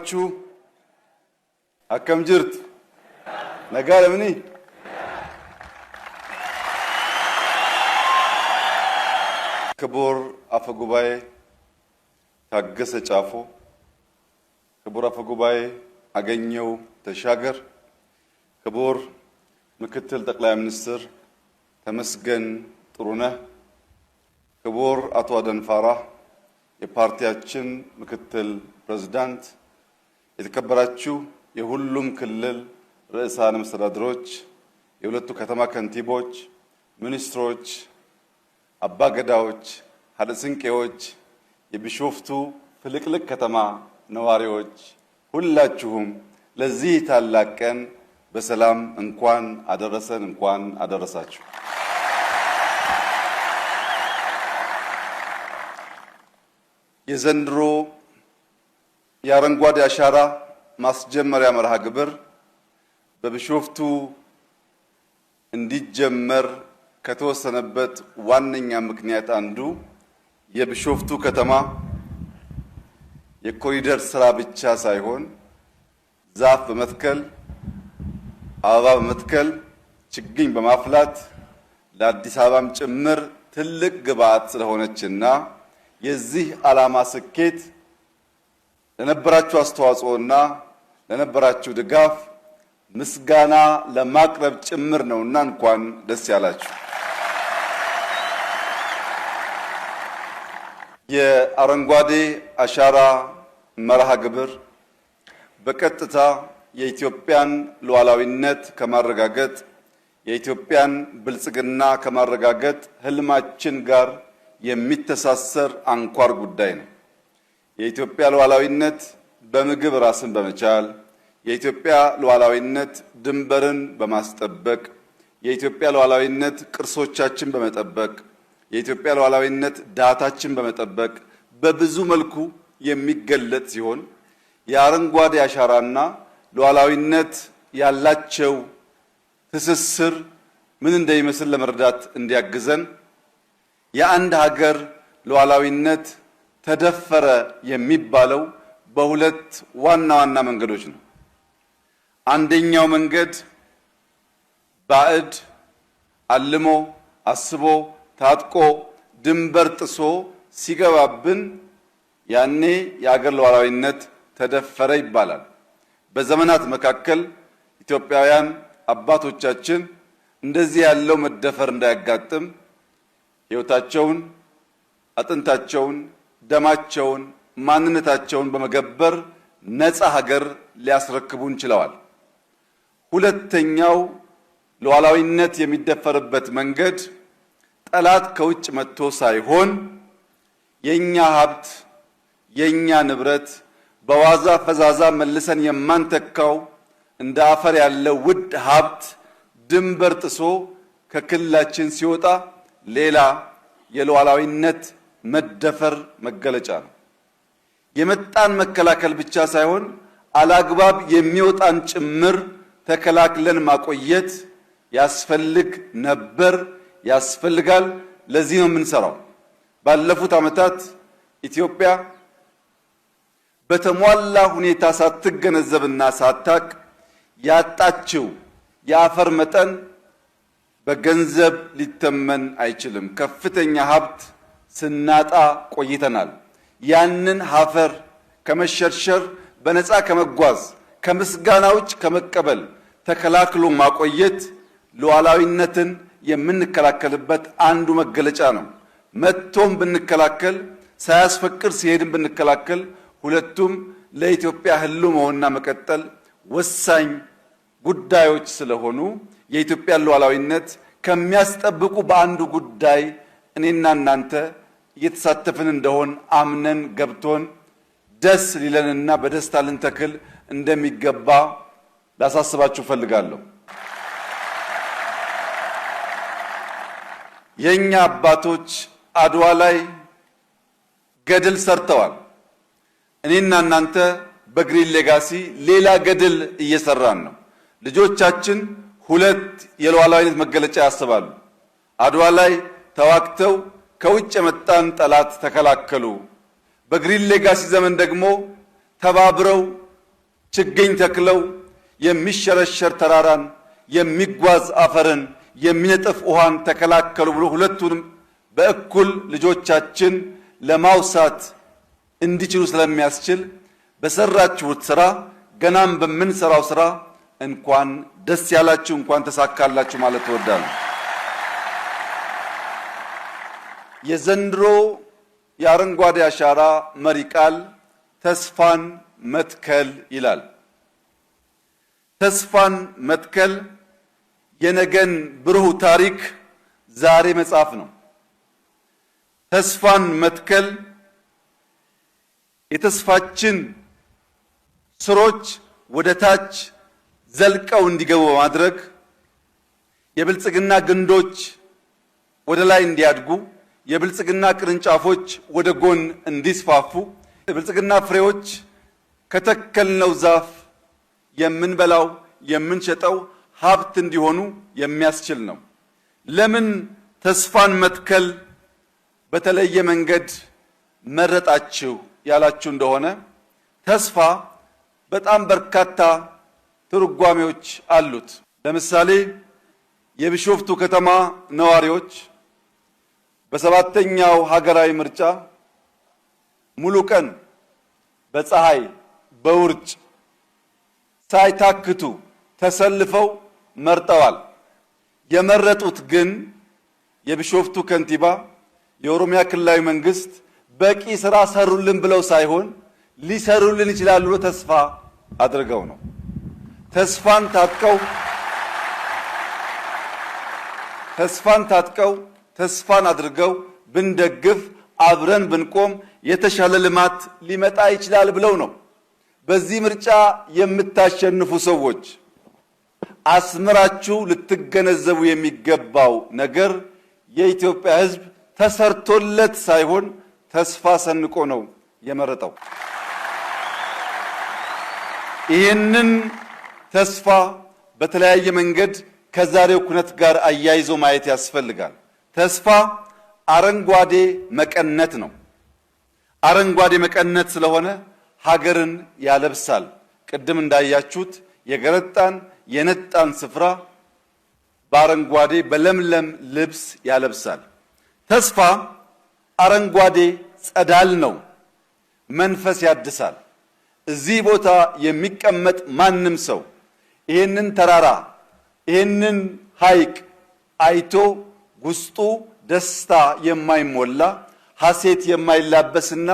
ዋላችሁ አከም ጅርት ነጋ ለምኒ ክቡር አፈ ጉባኤ ታገሰ ጫፎ፣ ክቡር አፈ ጉባኤ አገኘው ተሻገር፣ ክቡር ምክትል ጠቅላይ ሚኒስትር ተመስገን ጥሩነህ፣ ክቡር አቶ አደንፋራህ የፓርቲያችን ምክትል ፕሬዝዳንት፣ የተከበራችሁ የሁሉም ክልል ርዕሳነ መስተዳድሮች፣ የሁለቱ ከተማ ከንቲቦች፣ ሚኒስትሮች፣ አባገዳዎች፣ ሀደስንቄዎች፣ የቢሾፍቱ ፍልቅልቅ ከተማ ነዋሪዎች ሁላችሁም ለዚህ ታላቅ ቀን በሰላም እንኳን አደረሰን፣ እንኳን አደረሳችሁ። የዘንድሮ የአረንጓዴ አሻራ ማስጀመሪያ መርሃ ግብር በቢሾፍቱ እንዲጀመር ከተወሰነበት ዋነኛ ምክንያት አንዱ የቢሾፍቱ ከተማ የኮሪደር ስራ ብቻ ሳይሆን ዛፍ በመትከል አበባ በመትከል ችግኝ በማፍላት ለአዲስ አበባም ጭምር ትልቅ ግብዓት ስለሆነችና የዚህ ዓላማ ስኬት ለነበራችሁ አስተዋጽኦና ለነበራችሁ ድጋፍ ምስጋና ለማቅረብ ጭምር ነውና እንኳን ደስ ያላችሁ። የአረንጓዴ አሻራ መርሃ ግብር በቀጥታ የኢትዮጵያን ሉዓላዊነት ከማረጋገጥ የኢትዮጵያን ብልጽግና ከማረጋገጥ ህልማችን ጋር የሚተሳሰር አንኳር ጉዳይ ነው። የኢትዮጵያ ሉዓላዊነት በምግብ ራስን በመቻል፣ የኢትዮጵያ ሉዓላዊነት ድንበርን በማስጠበቅ፣ የኢትዮጵያ ሉዓላዊነት ቅርሶቻችን በመጠበቅ፣ የኢትዮጵያ ሉዓላዊነት ዳታችን በመጠበቅ በብዙ መልኩ የሚገለጥ ሲሆን የአረንጓዴ አሻራና ሉዓላዊነት ያላቸው ትስስር ምን እንደሚመስል ለመረዳት እንዲያግዘን የአንድ ሀገር ሉዓላዊነት ተደፈረ የሚባለው በሁለት ዋና ዋና መንገዶች ነው። አንደኛው መንገድ ባዕድ አልሞ አስቦ ታጥቆ ድንበር ጥሶ ሲገባብን ያኔ የሀገር ሉዓላዊነት ተደፈረ ይባላል። በዘመናት መካከል ኢትዮጵያውያን አባቶቻችን እንደዚህ ያለው መደፈር እንዳያጋጥም ሕይወታቸውን፣ አጥንታቸውን፣ ደማቸውን፣ ማንነታቸውን በመገበር ነፃ ሀገር ሊያስረክቡን ችለዋል። ሁለተኛው ሉዓላዊነት የሚደፈርበት መንገድ ጠላት ከውጭ መጥቶ ሳይሆን የኛ ሀብት የኛ ንብረት በዋዛ ፈዛዛ መልሰን የማንተካው እንደ አፈር ያለው ውድ ሀብት ድንበር ጥሶ ከክልላችን ሲወጣ ሌላ የሉዓላዊነት መደፈር መገለጫ ነው። የመጣን መከላከል ብቻ ሳይሆን አላግባብ የሚወጣን ጭምር ተከላክለን ማቆየት ያስፈልግ ነበር፣ ያስፈልጋል። ለዚህ ነው የምንሰራው። ባለፉት ዓመታት ኢትዮጵያ በተሟላ ሁኔታ ሳትገነዘብና ሳታቅ ያጣችው የአፈር መጠን በገንዘብ ሊተመን አይችልም። ከፍተኛ ሀብት ስናጣ ቆይተናል። ያንን አፈር ከመሸርሸር በነፃ ከመጓዝ ከምስጋና ውጭ ከመቀበል ተከላክሎ ማቆየት ሉዓላዊነትን የምንከላከልበት አንዱ መገለጫ ነው። መጥቶም ብንከላከል ሳያስፈቅድ ሲሄድም ብንከላከል ሁለቱም ለኢትዮጵያ ህልውናና መቀጠል ወሳኝ ጉዳዮች ስለሆኑ የኢትዮጵያን ሉዓላዊነት ከሚያስጠብቁ በአንዱ ጉዳይ እኔና እናንተ እየተሳተፍን እንደሆን አምነን ገብቶን ደስ ሊለንና በደስታ ልንተክል እንደሚገባ ላሳስባችሁ ፈልጋለሁ። የኛ አባቶች አድዋ ላይ ገድል ሰርተዋል። እኔና እናንተ በግሪን ሌጋሲ ሌላ ገድል እየሰራን ነው። ልጆቻችን ሁለት የሉዓላዊነት መገለጫ ያስባሉ። አድዋ ላይ ተዋግተው ከውጭ የመጣን ጠላት ተከላከሉ። በግሪን ሌጋሲ ዘመን ደግሞ ተባብረው ችግኝ ተክለው የሚሸረሸር ተራራን፣ የሚጓዝ አፈርን፣ የሚነጥፍ ውሃን ተከላከሉ ብሎ ሁለቱንም በእኩል ልጆቻችን ለማውሳት እንዲችሉ ስለሚያስችል በሰራችሁት ስራ ገናም በምንሰራው ስራ እንኳን ደስ ያላችሁ እንኳን ተሳካላችሁ ማለት እወዳለሁ። የዘንድሮ የአረንጓዴ አሻራ መሪ ቃል ተስፋን መትከል ይላል። ተስፋን መትከል የነገን ብሩህ ታሪክ ዛሬ መጻፍ ነው። ተስፋን መትከል የተስፋችን ስሮች ወደ ታች ዘልቀው እንዲገቡ በማድረግ የብልጽግና ግንዶች ወደ ላይ እንዲያድጉ፣ የብልጽግና ቅርንጫፎች ወደ ጎን እንዲስፋፉ፣ የብልጽግና ፍሬዎች ከተከልነው ዛፍ የምንበላው የምንሸጠው ሀብት እንዲሆኑ የሚያስችል ነው። ለምን ተስፋን መትከል በተለየ መንገድ መረጣችሁ ያላችሁ እንደሆነ ተስፋ በጣም በርካታ ትርጓሜዎች አሉት። ለምሳሌ የቢሾፍቱ ከተማ ነዋሪዎች በሰባተኛው ሀገራዊ ምርጫ ሙሉ ቀን በፀሐይ በውርጭ ሳይታክቱ ተሰልፈው መርጠዋል። የመረጡት ግን የቢሾፍቱ ከንቲባ የኦሮሚያ ክልላዊ መንግስት በቂ ስራ ሰሩልን ብለው ሳይሆን ሊሰሩልን ይችላሉ ብሎ ተስፋ አድርገው ነው። ተስፋን ታጥቀው ተስፋን አድርገው ብንደግፍ አብረን ብንቆም የተሻለ ልማት ሊመጣ ይችላል ብለው ነው። በዚህ ምርጫ የምታሸንፉ ሰዎች አስምራችሁ ልትገነዘቡ የሚገባው ነገር የኢትዮጵያ ሕዝብ ተሰርቶለት ሳይሆን ተስፋ ሰንቆ ነው የመረጠው። ይህንን ተስፋ በተለያየ መንገድ ከዛሬው ኩነት ጋር አያይዞ ማየት ያስፈልጋል። ተስፋ አረንጓዴ መቀነት ነው። አረንጓዴ መቀነት ስለሆነ ሀገርን ያለብሳል። ቅድም እንዳያችሁት የገረጣን የነጣን ስፍራ በአረንጓዴ በለምለም ልብስ ያለብሳል። ተስፋ አረንጓዴ ጸዳል ነው፣ መንፈስ ያድሳል። እዚህ ቦታ የሚቀመጥ ማንም ሰው ይህንን ተራራ ይህንን ሐይቅ አይቶ ውስጡ ደስታ የማይሞላ ሐሴት የማይላበስና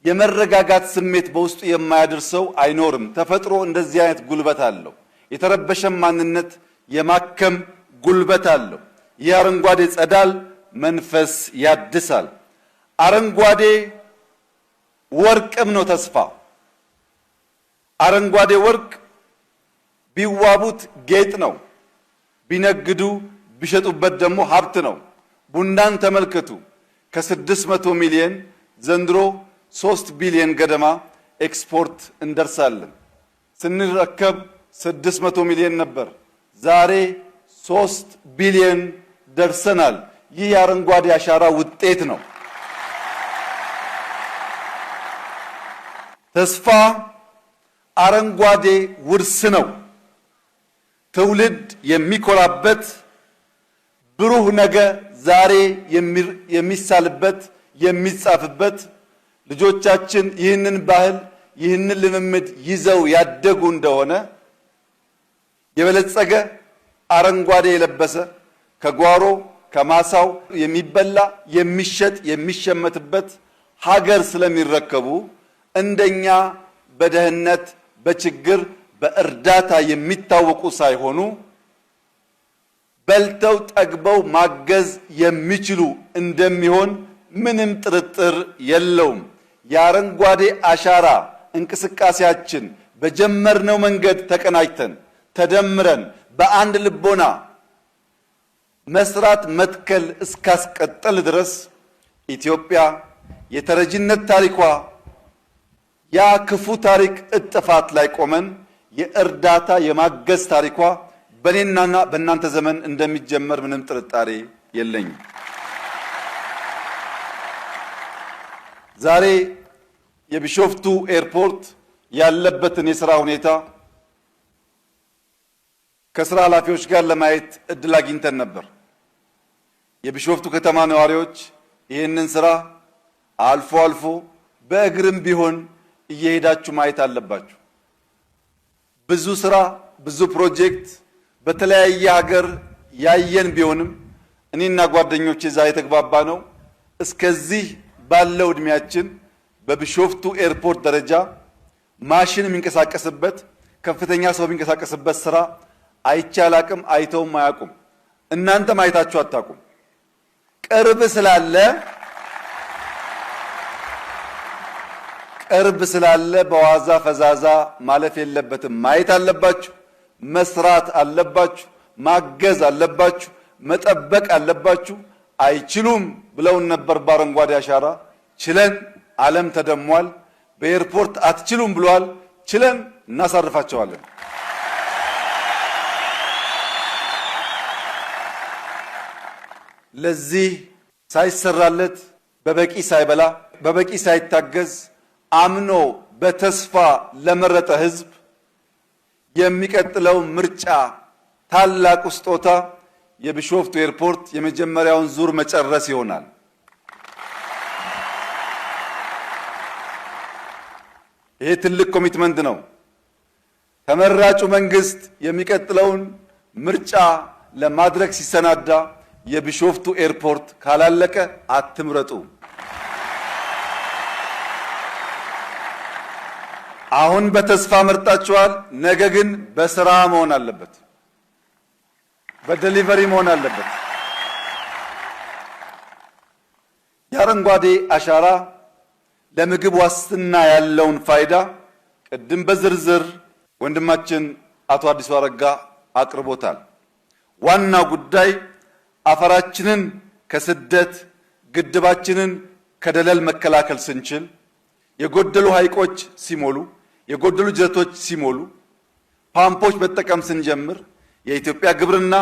የመረጋጋት ስሜት በውስጡ የማያድርሰው አይኖርም። ተፈጥሮ እንደዚህ አይነት ጉልበት አለው። የተረበሸም ማንነት የማከም ጉልበት አለው። ይህ አረንጓዴ ጸዳል መንፈስ ያድሳል። አረንጓዴ ወርቅም ነው ተስፋ። አረንጓዴ ወርቅ ቢዋቡት ጌጥ ነው፣ ቢነግዱ ቢሸጡበት ደግሞ ሀብት ነው። ቡናን ተመልከቱ። ከ600 ሚሊዮን ዘንድሮ 3 ቢሊዮን ገደማ ኤክስፖርት እንደርሳለን። ስንረከብ 600 ሚሊዮን ነበር። ዛሬ 3 ቢሊዮን ደርሰናል። ይህ የአረንጓዴ አሻራ ውጤት ነው። ተስፋ አረንጓዴ ውርስ ነው። ትውልድ የሚኮራበት ብሩህ ነገ ዛሬ የሚሳልበት የሚጻፍበት ልጆቻችን ይህንን ባህል ይህንን ልምምድ ይዘው ያደጉ እንደሆነ የበለጸገ አረንጓዴ የለበሰ ከጓሮ ከማሳው የሚበላ የሚሸጥ የሚሸመትበት ሀገር ስለሚረከቡ እንደኛ በደህንነት በችግር በእርዳታ የሚታወቁ ሳይሆኑ በልተው ጠግበው ማገዝ የሚችሉ እንደሚሆን ምንም ጥርጥር የለውም። የአረንጓዴ አሻራ እንቅስቃሴያችን በጀመርነው መንገድ ተቀናጅተን ተደምረን በአንድ ልቦና መስራት መትከል እስካስቀጠል ድረስ ኢትዮጵያ የተረጅነት ታሪኳ ያ ክፉ ታሪክ እጥፋት ላይ ቆመን የእርዳታ የማገዝ ታሪኳ በእኔና በእናንተ ዘመን እንደሚጀመር ምንም ጥርጣሬ የለኝም። ዛሬ የቢሾፍቱ ኤርፖርት ያለበትን የሥራ ሁኔታ ከሥራ ኃላፊዎች ጋር ለማየት እድል አግኝተን ነበር። የቢሾፍቱ ከተማ ነዋሪዎች ይህንን ሥራ አልፎ አልፎ በእግርም ቢሆን እየሄዳችሁ ማየት አለባችሁ። ብዙ ሥራ፣ ብዙ ፕሮጀክት በተለያየ ሀገር ያየን ቢሆንም እኔና ጓደኞቼ ዛሬ የተግባባ ነው እስከዚህ ባለው እድሜያችን በቢሾፍቱ ኤርፖርት ደረጃ ማሽን የሚንቀሳቀስበት ከፍተኛ ሰው የሚንቀሳቀስበት ሥራ አይቻል አቅም አይተውም አያውቁም። እናንተም አይታችሁ አታውቁም። ቅርብ ስላለ በዋዛ ፈዛዛ ማለፍ የለበትም። ማየት አለባችሁ፣ መስራት አለባችሁ፣ ማገዝ አለባችሁ፣ መጠበቅ አለባችሁ። አይችሉም ብለውን ነበር በአረንጓዴ አሻራ። ችለን ዓለም ተደሟል። በኤርፖርት አትችሉም ብለዋል። ችለን እናሳርፋቸዋለን። ለዚህ ሳይሰራለት በበቂ ሳይበላ በበቂ ሳይታገዝ አምኖ በተስፋ ለመረጠ ሕዝብ የሚቀጥለው ምርጫ ታላቁ ስጦታ የቢሾፍቱ ኤርፖርት የመጀመሪያውን ዙር መጨረስ ይሆናል። ይሄ ትልቅ ኮሚትመንት ነው። ተመራጩ መንግስት የሚቀጥለውን ምርጫ ለማድረግ ሲሰናዳ የቢሾፍቱ ኤርፖርት ካላለቀ አትምረጡ። አሁን በተስፋ መርጣችኋል። ነገ ግን በስራ መሆን አለበት፣ በዴሊቨሪ መሆን አለበት። የአረንጓዴ አሻራ ለምግብ ዋስትና ያለውን ፋይዳ ቅድም በዝርዝር ወንድማችን አቶ አዲሱ አረጋ አቅርቦታል። ዋናው ጉዳይ አፈራችንን ከስደት ግድባችንን ከደለል መከላከል ስንችል የጎደሉ ሐይቆች ሲሞሉ የጎደሉ ጀቶች ሲሞሉ ፓምፖች መጠቀም ስንጀምር የኢትዮጵያ ግብርና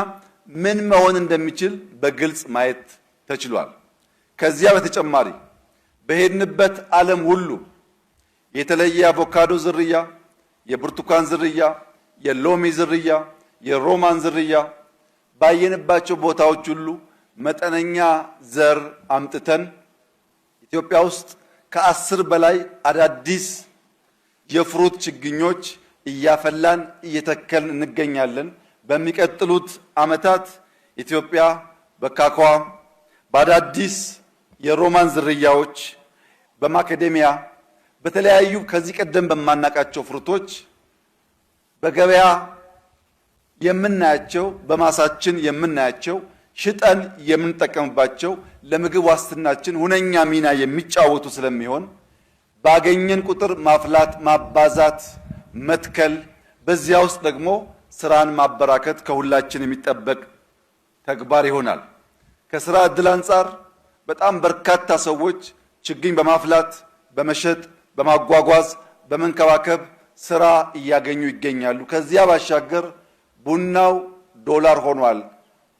ምን መሆን እንደሚችል በግልጽ ማየት ተችሏል። ከዚያ በተጨማሪ በሄድንበት ዓለም ሁሉ የተለየ አቮካዶ ዝርያ፣ የብርቱካን ዝርያ፣ የሎሚ ዝርያ፣ የሮማን ዝርያ ባየንባቸው ቦታዎች ሁሉ መጠነኛ ዘር አምጥተን ኢትዮጵያ ውስጥ ከ10 በላይ አዳዲስ የፍሩት ችግኞች እያፈላን እየተከልን እንገኛለን። በሚቀጥሉት ዓመታት ኢትዮጵያ በካካዋ በአዳዲስ የሮማን ዝርያዎች በማካዴሚያ በተለያዩ ከዚህ ቀደም በማናቃቸው ፍሩቶች በገበያ የምናያቸው በማሳችን የምናያቸው ሽጠን የምንጠቀምባቸው ለምግብ ዋስትናችን ሁነኛ ሚና የሚጫወቱ ስለሚሆን ባገኘን ቁጥር ማፍላት፣ ማባዛት፣ መትከል በዚያ ውስጥ ደግሞ ስራን ማበራከት ከሁላችን የሚጠበቅ ተግባር ይሆናል። ከስራ ዕድል አንጻር በጣም በርካታ ሰዎች ችግኝ በማፍላት በመሸጥ በማጓጓዝ በመንከባከብ ስራ እያገኙ ይገኛሉ። ከዚያ ባሻገር ቡናው ዶላር ሆኗል፣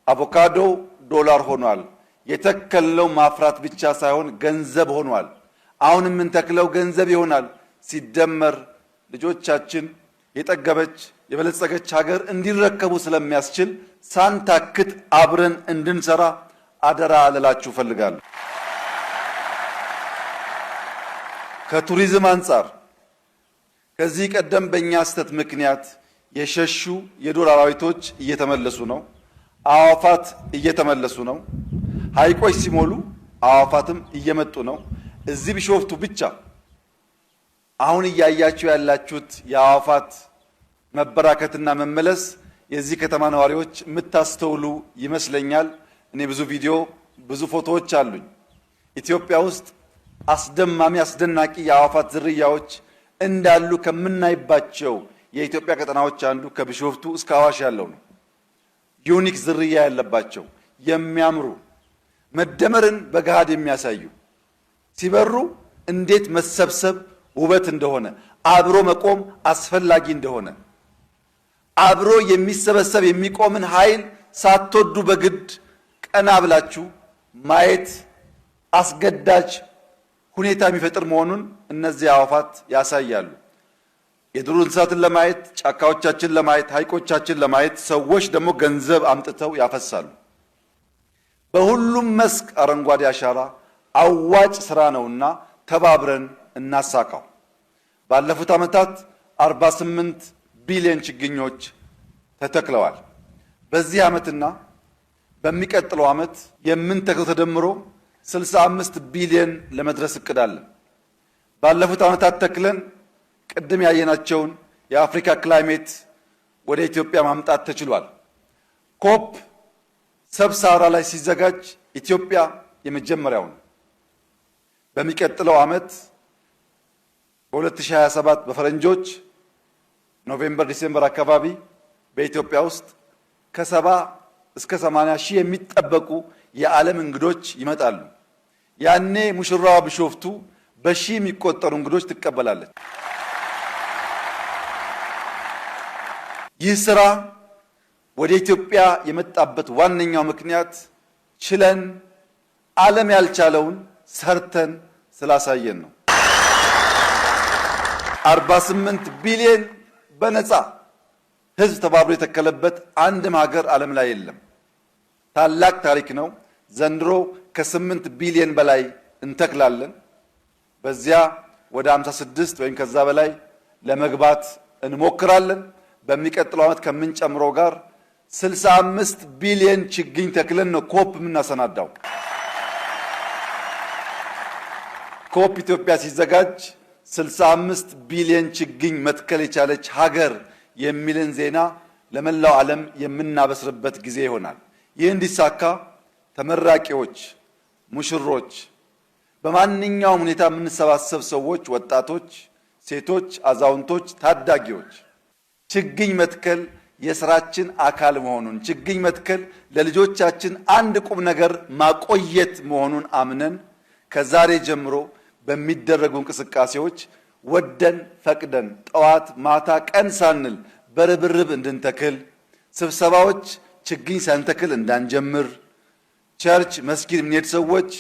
አቮካዶ ዶላር ሆኗል። የተከለው ማፍራት ብቻ ሳይሆን ገንዘብ ሆኗል። አሁን የምንተክለው ገንዘብ ይሆናል። ሲደመር ልጆቻችን የጠገበች የበለጸገች ሀገር እንዲረከቡ ስለሚያስችል ሳንታክት አብረን እንድንሰራ አደራ ልላችሁ ፈልጋለሁ። ከቱሪዝም አንጻር ከዚህ ቀደም በእኛ ስህተት ምክንያት የሸሹ የዱር አራዊቶች እየተመለሱ ነው። አዋፋት እየተመለሱ ነው። ሐይቆች ሲሞሉ አዋፋትም እየመጡ ነው። እዚህ ቢሾፍቱ ብቻ አሁን እያያችሁ ያላችሁት የአዋፋት መበራከትና መመለስ የዚህ ከተማ ነዋሪዎች የምታስተውሉ ይመስለኛል። እኔ ብዙ ቪዲዮ ብዙ ፎቶዎች አሉኝ። ኢትዮጵያ ውስጥ አስደማሚ አስደናቂ የአዋፋት ዝርያዎች እንዳሉ ከምናይባቸው የኢትዮጵያ ቀጠናዎች አንዱ ከቢሾፍቱ እስከ አዋሽ ያለው ነው። ዩኒክ ዝርያ ያለባቸው የሚያምሩ መደመርን በገሃድ የሚያሳዩ ሲበሩ እንዴት መሰብሰብ ውበት እንደሆነ አብሮ መቆም አስፈላጊ እንደሆነ አብሮ የሚሰበሰብ የሚቆምን ኃይል ሳትወዱ በግድ ቀና ብላችሁ ማየት አስገዳጅ ሁኔታ የሚፈጥር መሆኑን እነዚህ አዋፋት ያሳያሉ። የዱር እንስሳትን ለማየት፣ ጫካዎቻችን ለማየት፣ ሐይቆቻችን ለማየት ሰዎች ደግሞ ገንዘብ አምጥተው ያፈሳሉ። በሁሉም መስክ አረንጓዴ አሻራ አዋጭ ስራ ነውና ተባብረን እናሳካው። ባለፉት ዓመታት 48 ቢሊዮን ችግኞች ተተክለዋል። በዚህ ዓመትና በሚቀጥለው ዓመት የምንተክለው ተደምሮ 65 ቢሊዮን ለመድረስ እቅዳለን። ባለፉት ዓመታት ተክለን ቅድም ያየናቸውን የአፍሪካ ክላይሜት ወደ ኢትዮጵያ ማምጣት ተችሏል። ኮፕ ሰብሳራ ላይ ሲዘጋጅ ኢትዮጵያ የመጀመሪያው ነው። በሚቀጥለው ዓመት በ2027 በፈረንጆች ኖቬምበር ዲሴምበር አካባቢ በኢትዮጵያ ውስጥ ከ70 እስከ 80 ሺህ የሚጠበቁ የዓለም እንግዶች ይመጣሉ። ያኔ ሙሽራዋ ቢሾፍቱ በሺህ የሚቆጠሩ እንግዶች ትቀበላለች። ይህ ስራ ወደ ኢትዮጵያ የመጣበት ዋነኛው ምክንያት ችለን ዓለም ያልቻለውን ሰርተን ስላሳየን ነው። 48 ቢሊዮን በነፃ ህዝብ ተባብሮ የተከለበት አንድም ሀገር ዓለም ላይ የለም። ታላቅ ታሪክ ነው። ዘንድሮ ከ8 ቢሊዮን በላይ እንተክላለን። በዚያ ወደ 56 ወይም ከዛ በላይ ለመግባት እንሞክራለን። በሚቀጥለው ዓመት ከምንጨምረው ጋር 65 ቢሊዮን ችግኝ ተክለን ነው ኮፕ የምናሰናዳው። ኮፕ ኢትዮጵያ ሲዘጋጅ 65 ቢሊዮን ችግኝ መትከል የቻለች ሀገር የሚልን ዜና ለመላው ዓለም የምናበስርበት ጊዜ ይሆናል። ይህ እንዲሳካ ተመራቂዎች፣ ሙሽሮች፣ በማንኛውም ሁኔታ የምንሰባሰብ ሰዎች፣ ወጣቶች፣ ሴቶች፣ አዛውንቶች፣ ታዳጊዎች ችግኝ መትከል የስራችን አካል መሆኑን፣ ችግኝ መትከል ለልጆቻችን አንድ ቁም ነገር ማቆየት መሆኑን አምነን ከዛሬ ጀምሮ በሚደረጉ እንቅስቃሴዎች ወደን ፈቅደን ጠዋት ማታ ቀን ሳንል በርብርብ እንድንተክል፣ ስብሰባዎች ችግኝ ሳንተክል እንዳንጀምር፣ ቸርች መስጊድ የምንሄድ ሰዎች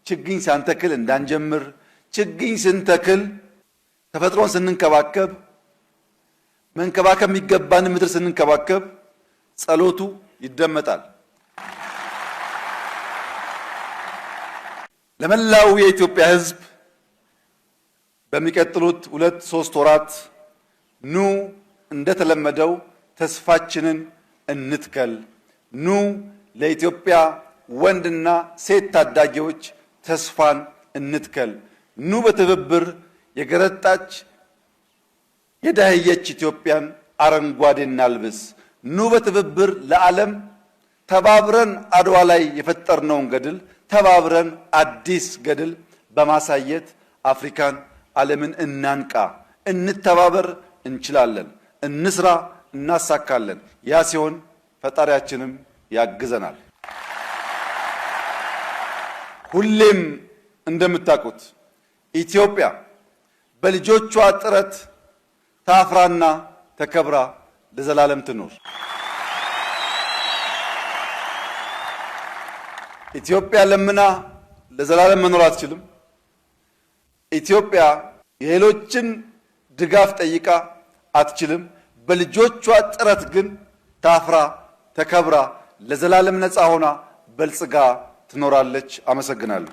ችግኝ ሳንተክል እንዳንጀምር፣ ችግኝ ስንተክል ተፈጥሮን ስንንከባከብ መንከባከብ የሚገባን ምድር ስንንከባከብ ጸሎቱ ይደመጣል። ለመላው የኢትዮጵያ ሕዝብ በሚቀጥሉት 2-3 ወራት ኑ እንደተለመደው ተስፋችንን እንትከል፣ ኑ ለኢትዮጵያ ወንድና ሴት ታዳጊዎች ተስፋን እንትከል፣ ኑ በትብብር የገረጣች የደህየች ኢትዮጵያን አረንጓዴ እናልብስ፣ ኑ በትብብር ለዓለም ተባብረን አድዋ ላይ የፈጠርነውን ገድል ተባብረን አዲስ ገድል በማሳየት አፍሪካን ዓለምን እናንቃ። እንተባበር፣ እንችላለን፣ እንስራ፣ እናሳካለን። ያ ሲሆን ፈጣሪያችንም ያግዘናል። ሁሌም እንደምታውቁት ኢትዮጵያ በልጆቿ ጥረት ታፍራና ተከብራ ለዘላለም ትኖር። ኢትዮጵያ ለምና ለዘላለም መኖር አትችልም። ኢትዮጵያ የሌሎችን ድጋፍ ጠይቃ አትችልም። በልጆቿ ጥረት ግን ታፍራ ተከብራ ለዘላለም ነፃ ሆና በልጽጋ ትኖራለች። አመሰግናለሁ።